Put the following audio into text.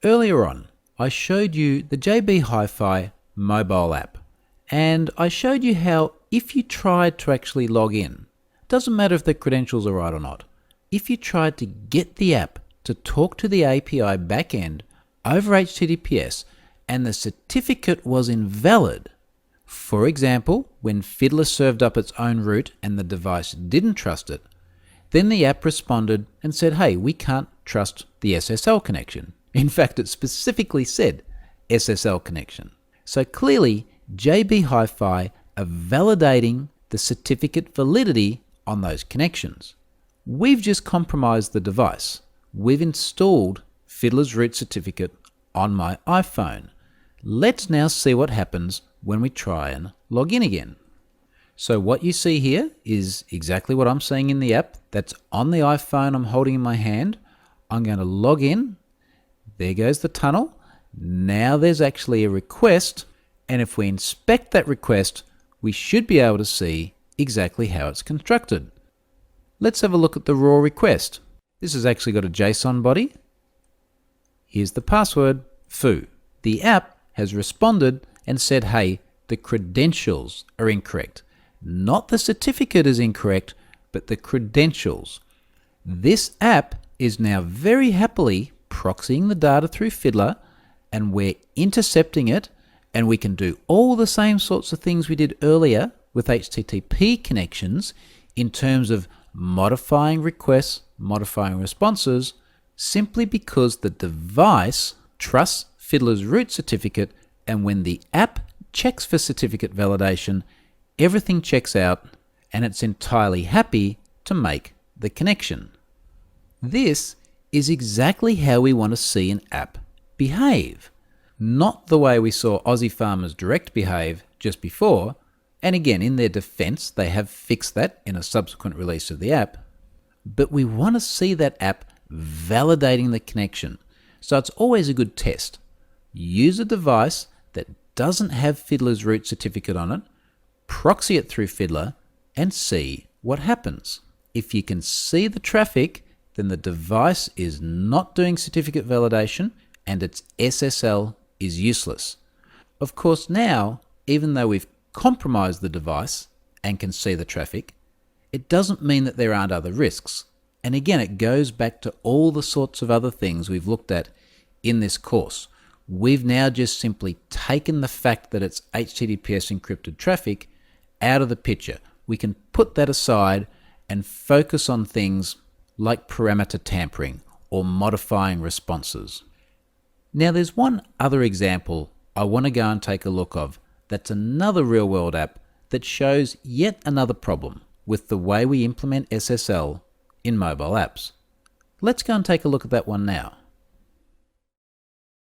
Earlier on, I showed you the JB Hi-Fi mobile app, and I showed you how if you tried to actually log in, doesn't matter if the credentials are right or not, if you tried to get the app to talk to the API backend over HTTPS and the certificate was invalid, for example, when Fiddler served up its own route and the device didn't trust it, then the app responded and said, hey, we can't trust the SSL connection. In fact, it specifically said SSL connection. So clearly, JB Hi-Fi are validating the certificate validity on those connections. We've just compromised the device. We've installed Fiddler's root certificate on my iPhone. Let's now see what happens when we try and log in again. So what you see here is exactly what I'm seeing in the app. That's on the iPhone I'm holding in my hand. I'm going to log in. There goes the tunnel. Now there's actually a request, and if we inspect that request, we should be able to see exactly how it's constructed. Let's have a look at the raw request. This has actually got a JSON body. Here's the password, foo. The app has responded and said, hey, the credentials are incorrect. Not the certificate is incorrect, but the credentials. This app is now very happily proxying the data through Fiddler, and we're intercepting it, and we can do all the same sorts of things we did earlier with HTTP connections in terms of modifying requests, modifying responses, simply because the device trusts Fiddler's root certificate, and when the app checks for certificate validation, everything checks out and it's entirely happy to make the connection. This is exactly how we want to see an app behave. Not the way we saw Aussie Farmers Direct behave just before, and again, in their defense, they have fixed that in a subsequent release of the app, but we want to see that app validating the connection. So it's always a good test. Use a device that doesn't have Fiddler's root certificate on it, proxy it through Fiddler, and see what happens. If you can see the traffic, then the device is not doing certificate validation and its SSL is useless. Of course, now, even though we've compromised the device and can see the traffic, it doesn't mean that there aren't other risks. And again, it goes back to all the sorts of other things we've looked at in this course. We've now just simply taken the fact that it's HTTPS encrypted traffic out of the picture. We can put that aside and focus on things like parameter tampering or modifying responses. Now there's one other example I want to go and take a look of that's another real-world app that shows yet another problem with the way we implement SSL in mobile apps. Let's go and take a look at that one now.